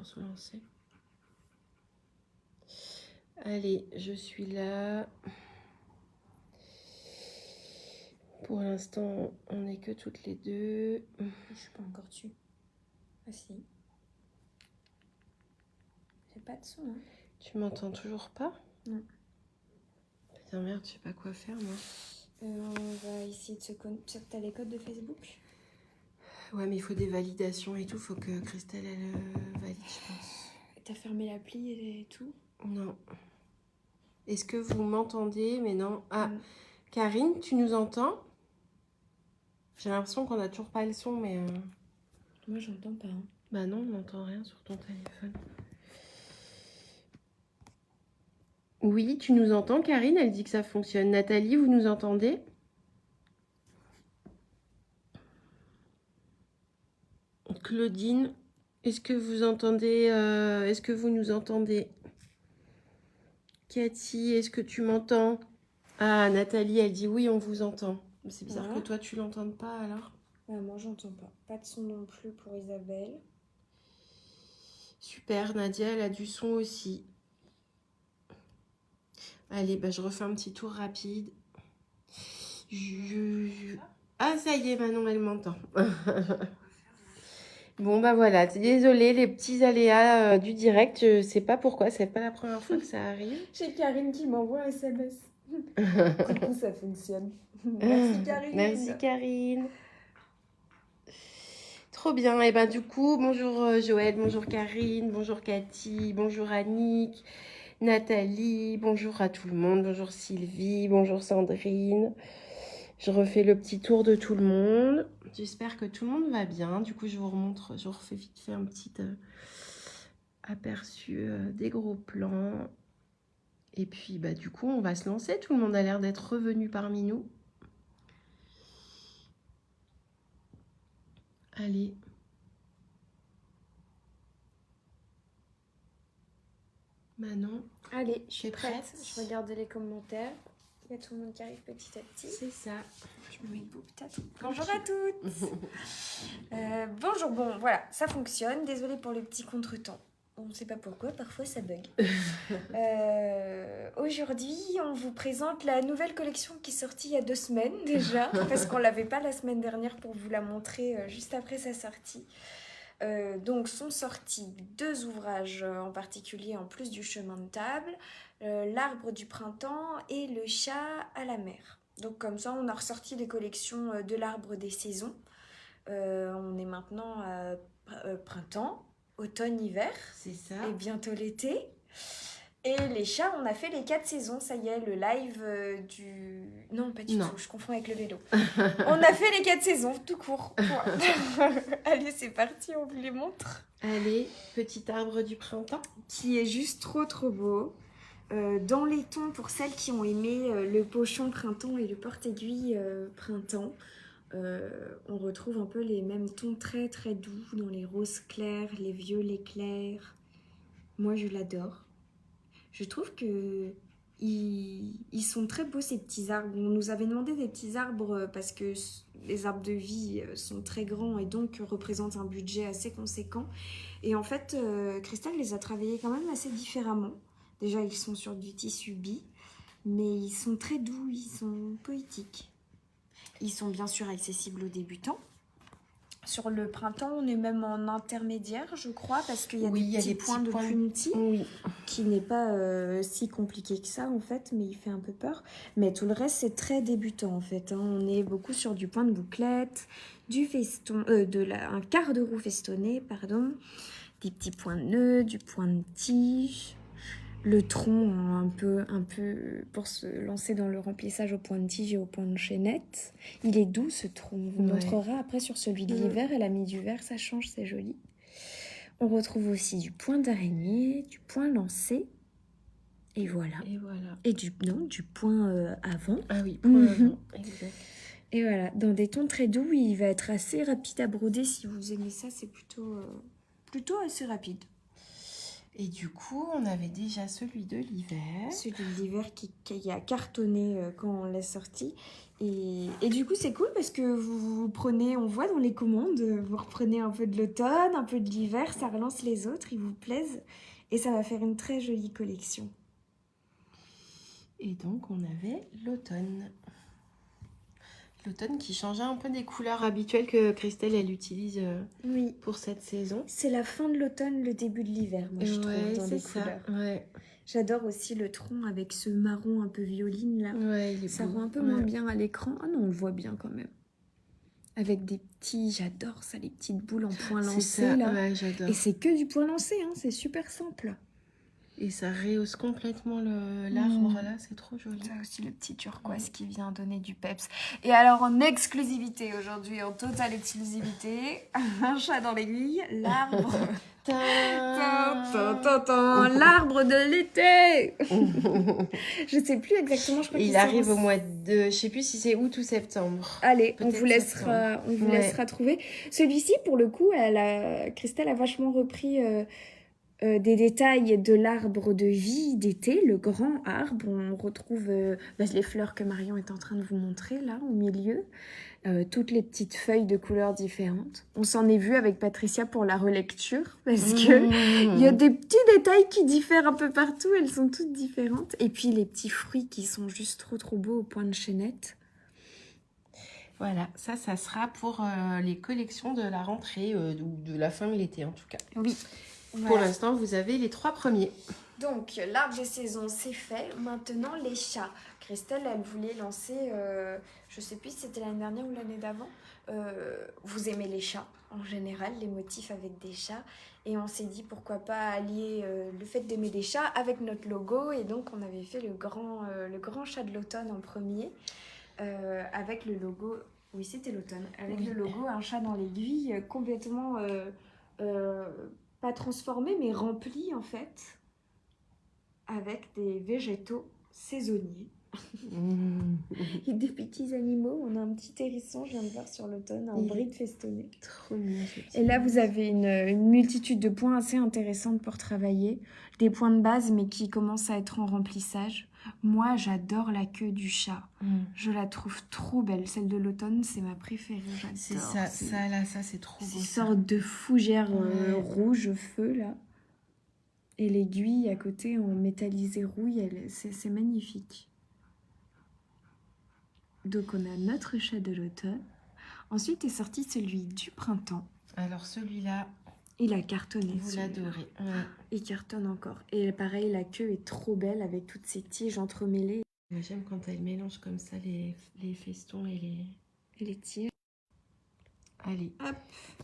pour se lancer. Allez, je suis là. Pour l'instant, on n'est que toutes les deux. Je suis pas encore dessus. Ah si. J'ai pas de son, hein. Tu m'entends toujours pas? Non. Putain merde, je sais pas quoi faire moi. On va essayer de se connecter. T'as les codes de Facebook? Ouais, mais il faut des validations et tout. Faut que Christelle, elle valide, je pense. T'as fermé l'appli et tout? Non. Est-ce que vous m'entendez? Mais non. Ah, Mm. Karine, tu nous entends? J'ai l'impression qu'on a toujours pas le son, mais... Moi, j'entends pas. Hein. Bah non, on n'entend rien sur ton téléphone. Oui, tu nous entends, Karine? Elle dit que ça fonctionne. Nathalie, vous nous entendez? Claudine, est-ce que vous entendez? Est-ce que vous nous entendez? Cathy, est-ce que tu m'entends? Ah, Nathalie, elle dit oui, on vous entend. C'est bizarre que toi, tu l'entendes pas, alors? Moi, j'entends pas. Pas de son non plus pour Isabelle. Super, Nadia, elle a du son aussi. Allez, bah, je refais un petit tour rapide. Ah, ça y est, Manon, elle m'entend. Bon, bah voilà, désolée, les petits aléas du direct, je sais pas pourquoi, c'est pas la première fois que ça arrive. J'ai Karine qui m'envoie un SMS. Coucou, ça fonctionne. Merci Karine. Merci Karine. Trop bien, et ben du coup, bonjour Joël, bonjour Karine, bonjour Cathy, bonjour Annick, Nathalie, bonjour à tout le monde, bonjour Sylvie, bonjour Sandrine. Je refais le petit tour de tout le monde. J'espère que tout le monde va bien. Du coup, je vous remontre, je vous refais vite fait un petit aperçu des gros plans. Et puis, bah, du coup, on va se lancer. Tout le monde a l'air d'être revenu parmi nous. Allez. Manon. Allez, je suis prête. prête? Je regarde les commentaires. Il y a tout le monde qui arrive petit à petit. C'est ça. Je me mets debout peut-être. Bonjour à toutes. Bonjour, bon voilà, ça fonctionne. Désolée pour le petit contretemps. On ne sait pas pourquoi, parfois ça bug. Aujourd'hui, on vous présente la nouvelle collection qui est sortie il y a 2 semaines déjà, parce qu'on ne l'avait pas la semaine dernière pour vous la montrer juste après sa sortie. Donc sont sortis 2 ouvrages en particulier en plus du chemin de table, l'arbre du printemps et le chat à la mer. Donc comme ça on a ressorti les collections de l'arbre des saisons. On est maintenant à printemps, automne, hiver. C'est ça. Et bientôt l'été. Et les chats, on a fait les 4 saisons, ça y est, le live du... Non, pas du tout, je confonds avec le vélo. On a fait les 4 saisons, tout court. Allez, c'est parti, on vous les montre. Allez, petit arbre du printemps. Qui est juste trop trop beau. Dans les tons, pour celles qui ont aimé le pochon printemps et le porte-aiguille printemps, on retrouve un peu les mêmes tons très très doux dans les roses clairs, les violets clairs. Moi, je l'adore. Je trouve que ils sont très beaux ces petits arbres. On nous avait demandé des petits arbres parce que les arbres de vie sont très grands et donc représentent un budget assez conséquent. Et en fait, Christelle les a travaillés quand même assez différemment. Déjà, ils sont sur du tissu bi, mais ils sont très doux, ils sont poétiques. Ils sont bien sûr accessibles aux débutants. Sur le printemps, on est même en intermédiaire, je crois, parce qu'il y a des petits points de punti, qui n'est pas si compliqué que ça, en fait, mais il fait un peu peur. Mais tout le reste, c'est très débutant, en fait. Hein. On est beaucoup sur du point de bouclette, du feston, un quart de roue festonné, pardon, des petits points de nœud, du point de tige, le tronc un peu pour se lancer dans le remplissage au point de tige et au point de chaînette. Il est doux ce tronc, on vous montrera après sur celui de l'hiver. Elle a mis du vert, ça change, c'est joli. On retrouve aussi du point d'araignée, du point lancé, et voilà. Et du point avant. Ah oui, point avant, exact. Et voilà, dans des tons très doux, il va être assez rapide à broder. Si vous aimez ça, c'est plutôt assez rapide. Et du coup, on avait déjà celui de l'hiver. Celui de l'hiver qui a cartonné quand on l'a sorti. Et du coup, c'est cool parce que vous prenez, on voit dans les commandes, vous reprenez un peu de l'automne, un peu de l'hiver, ça relance les autres, ils vous plaisent. Et ça va faire une très jolie collection. Et donc, on avait l'automne. L'automne qui changeait un peu des couleurs habituelles que Christelle, elle utilise Oui, pour cette saison. c'est la fin de l'automne, le début de l'hiver, moi je trouve, dans les ça. couleurs. Ouais. J'adore aussi le tronc avec ce marron un peu violine là. Ouais, il est Ça beau. rend un peu moins bien à l'écran. Ah non, on le voit bien quand même. Avec des petits, j'adore ça, les petites boules en point C'est lancé ça, là. ouais, j'adore. Et c'est que du point lancé, hein, c'est super simple. Et ça rehausse complètement l'arbre là, c'est trop joli. Ça aussi le petit turquoise qui vient donner du peps. Et alors en exclusivité aujourd'hui, en totale exclusivité, un chat dans l'aiguille, l'arbre. L'arbre de l'été. Je sais plus exactement, je crois qu'il Il arrive au mois de, je sais plus si c'est août ou septembre. Allez, on Peut-être vous laissera, laissera trouver. Celui-ci, pour le coup, Christelle a vachement repris des détails de l'arbre de vie d'été, le grand arbre. On retrouve les fleurs que Marion est en train de vous montrer là, au milieu. Toutes les petites feuilles de couleurs différentes. On s'en est vu avec Patricia pour la relecture parce que il y a des petits détails qui diffèrent un peu partout, elles sont toutes différentes. Et puis les petits fruits qui sont juste trop beaux au point de chaînette. Voilà, ça sera pour les collections de la rentrée ou de la fin de l'été en tout cas. Oui. Voilà. Pour l'instant, vous avez les 3 premiers. Donc, l'arbre de saison, c'est fait. Maintenant, les chats. Christelle, elle voulait lancer, je sais plus si c'était l'année dernière ou l'année d'avant. Vous aimez les chats, en général, les motifs avec des chats. Et on s'est dit, pourquoi pas allier le fait d'aimer des chats avec notre logo. Et donc, on avait fait le grand chat de l'automne en premier, avec le logo... Oui, c'était l'automne. Avec le logo, un chat dans l'aiguille, complètement... pas transformé, mais rempli, en fait, avec des végétaux saisonniers. Et des petits animaux. On a un petit hérisson, je viens de voir sur l'automne, un bride festonné. Trop mignon. Et là, vous avez une multitude de points assez intéressantes pour travailler. Des points de base, mais qui commencent à être en remplissage. Moi, j'adore la queue du chat. Je la trouve trop belle. Celle de l'automne, c'est ma préférée. J'adore. C'est ça, ça c'est trop beau. Une sorte de fougère rouge feu, là. Et l'aiguille à côté en métallisé rouille, c'est magnifique. Donc on a notre chat de l'automne. Ensuite est sorti celui du printemps. Alors celui-là, il a cartonné. Vous l'adorez. Ouais. Il cartonne encore. Et pareil, la queue est trop belle avec toutes ces tiges entremêlées. J'aime quand elle mélange comme ça les festons et les tiges. Allez, hop,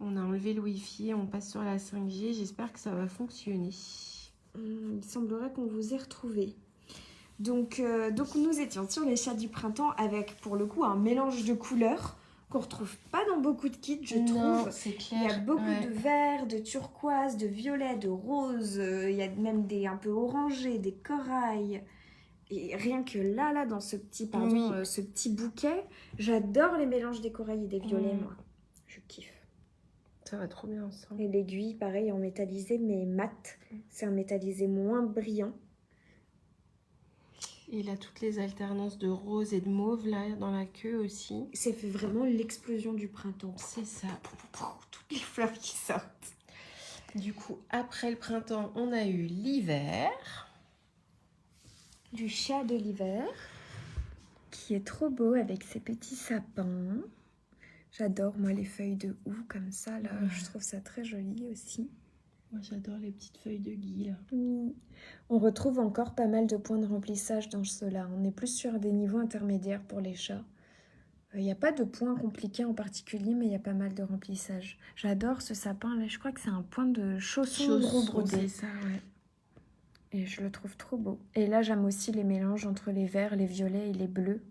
on a enlevé le Wi-Fi, on passe sur la 5G. J'espère que ça va fonctionner. Il semblerait qu'on vous ait retrouvé. Donc nous étions sur les chats du printemps avec, pour le coup, un mélange de couleurs qu'on retrouve pas dans beaucoup de kits, je trouve. C'est clair. Il y a beaucoup de vert, de turquoise, de violet, de rose. Il y a même des un peu orangés, des corails. Et rien que là, dans ce petit, ce petit bouquet, j'adore les mélanges des corails et des violets, moi. Je kiffe. Ça va trop bien ensemble. Et l'aiguille, pareil, en métallisé, mais mat. C'est un métallisé moins brillant. Et il a toutes les alternances de rose et de mauve là dans la queue aussi. C'est vraiment l'explosion du printemps. C'est ça. Toutes les fleurs qui sortent. Du coup, après le printemps, on a eu l'hiver. Du chat de l'hiver. Qui est trop beau avec ses petits sapins. J'adore, moi, les feuilles de houx comme ça, là. Je trouve ça très joli aussi. Moi, j'adore les petites feuilles de gui, là. On retrouve encore pas mal de points de remplissage dans ceux-là. On est plus sur des niveaux intermédiaires pour les chats. Il n'y a pas de points compliqués en particulier, mais il y a pas mal de remplissage. J'adore ce sapin-là. Je crois que c'est un point de chausson gros brodé. C'est ça, ouais. Et je le trouve trop beau. Et là, j'aime aussi les mélanges entre les verts, les violets et les bleus.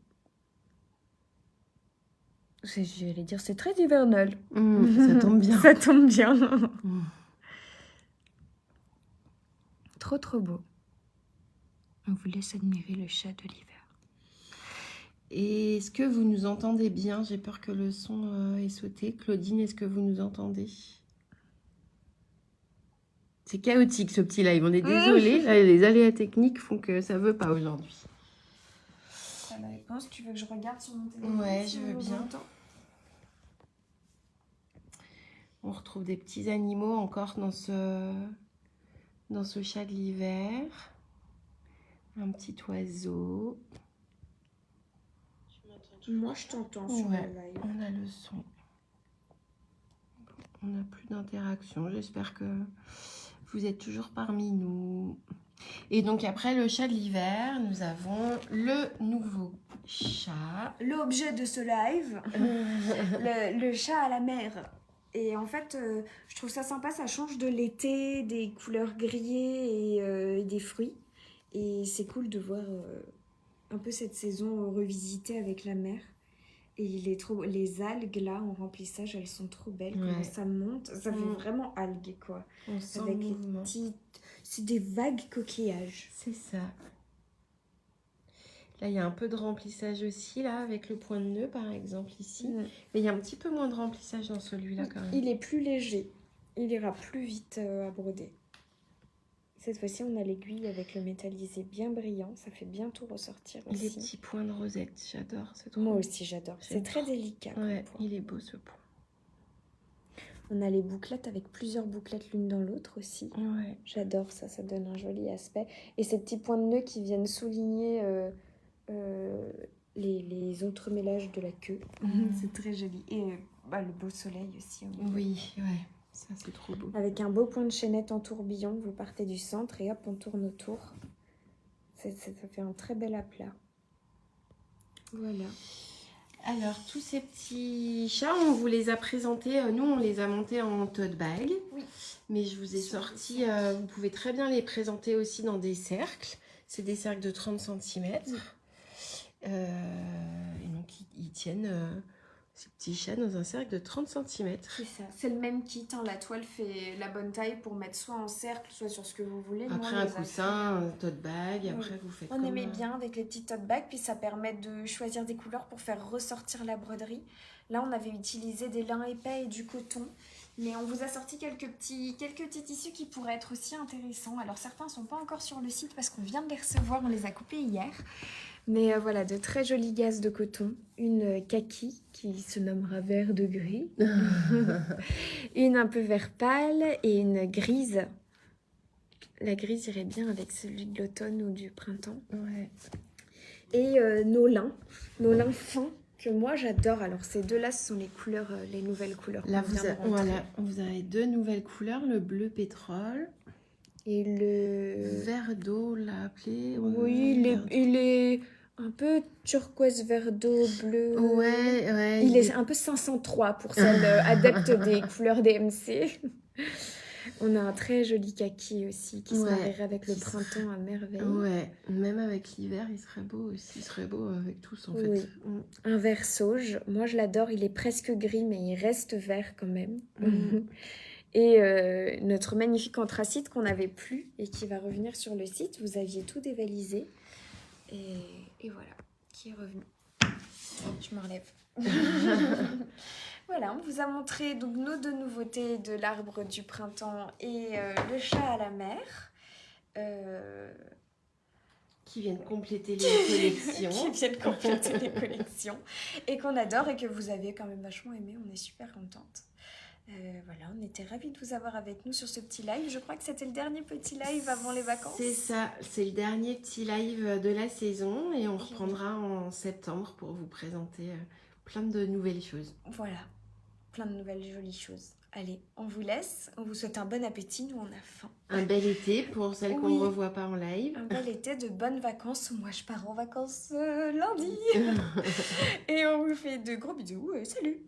J'allais dire, c'est très hivernal. Ça tombe bien. Ça tombe bien. Trop beau. On vous laisse admirer le chat de l'hiver. Et est-ce que vous nous entendez bien? J'ai peur que le son ait sauté. Claudine, est-ce que vous nous entendez? C'est chaotique ce petit live, on est désolé. Là, les aléas techniques font que ça veut pas aujourd'hui. T'as la réponse, tu veux que je regarde sur mon téléphone? Ouais, je veux bien. On retrouve des petits animaux encore dans ce chat de l'hiver. Un petit oiseau. Moi, je t'entends sur le live. On a le son. On n'a plus d'interaction. J'espère que vous êtes toujours parmi nous. Et donc après le chat de l'hiver, nous avons le nouveau chat. L'objet de ce live, le chat à la mer. Et en fait, je trouve ça sympa, ça change de l'été, des couleurs grillées et des fruits. Et c'est cool de voir un peu cette saison revisitée avec la mer. Et les algues là en remplissage, elles sont trop belles. Comment ça monte, ça fait vraiment algues quoi. On sent avec le les mouvement. c'est des vagues coquillages. C'est ça. Là, il y a un peu de remplissage aussi, là, avec le point de nœud, par exemple, ici. Mais il y a un petit peu moins de remplissage dans celui-là, quand même. Il est plus léger. Il ira plus vite à broder. Cette fois-ci, on a l'aiguille avec le métallisé bien brillant. Ça fait bien tout ressortir aussi. Les petits points de rosette, j'adore. Moi aussi, j'adore. C'est très délicat. Ouais, il est beau, ce point. On a les bouclettes avec plusieurs bouclettes l'une dans l'autre aussi. Ouais. J'adore ça, ça donne un joli aspect. Et ces petits points de nœud qui viennent souligner les autres mélages de la queue. C'est très joli. Et le beau soleil aussi. Oui, ouais. Ça, c'est trop beau. Avec un beau point de chaînette en tourbillon, vous partez du centre et hop, on tourne autour. Ça fait un très bel aplat. Voilà. Alors, tous ces petits chats, on vous les a présentés. Nous, on les a montés en tote bag. Oui. Mais je vous ai sorti, vous pouvez très bien les présenter aussi dans des cercles. C'est des cercles de 30 cm. Oui. Et donc, ils tiennent ces petits chats dans un cercle de 30 cm. C'est ça. C'est le même kit. Hein. La toile fait la bonne taille pour mettre soit en cercle, soit sur ce que vous voulez. Après, un coussin, un tote bag. Après, vous faites on aimait bien avec les petits tote bags. Puis ça permet de choisir des couleurs pour faire ressortir la broderie. Là, on avait utilisé des lins épais et du coton. Mais on vous a sorti quelques petits tissus qui pourraient être aussi intéressants. Alors, certains ne sont pas encore sur le site parce qu'on vient de les recevoir. On les a coupés hier. Mais voilà, de très jolies gaze de coton. Une kaki qui se nommera vert de gris. Une un peu vert pâle et une grise. La grise irait bien avec celui de l'automne ou du printemps. Ouais. Et nos lins fins que moi j'adore. Alors ces deux-là, ce sont les couleurs, les nouvelles couleurs. Là, vous avez deux nouvelles couleurs, le bleu pétrole. Et le vert d'eau, on l'a appelé. Oui, il est un peu turquoise, vert d'eau, bleu. Ouais. Il est un peu 503 pour celle adepte des couleurs DMC. On a un très joli kaki aussi qui se marierait avec le printemps à merveille. Ouais, même avec l'hiver, il serait beau aussi. Il serait beau avec tous en fait. Un vert sauge. Moi, je l'adore. Il est presque gris, mais il reste vert quand même. Et notre magnifique anthracite qu'on n'avait plus et qui va revenir sur le site. Vous aviez tout dévalisé. Et voilà, qui est revenu. Je me relève. Voilà, on vous a montré donc nos deux nouveautés de l'arbre du printemps et le chat à la mer. Qui viennent compléter les collections. Et qu'on adore et que vous avez quand même vachement aimé. On est super contente. Voilà, on était ravis de vous avoir avec nous sur ce petit live. Je crois que c'était le dernier petit live avant les vacances. C'est ça, c'est le dernier petit live de la saison et on reprendra en septembre pour vous présenter plein de nouvelles choses. Voilà, plein de nouvelles jolies choses. Allez, on vous laisse, on vous souhaite un bon appétit, nous on a faim. Un bel été pour celles qu'on ne revoit pas en live. Un bel été, de bonnes vacances. Moi je pars en vacances lundi. Et on vous fait de gros bisous. Salut.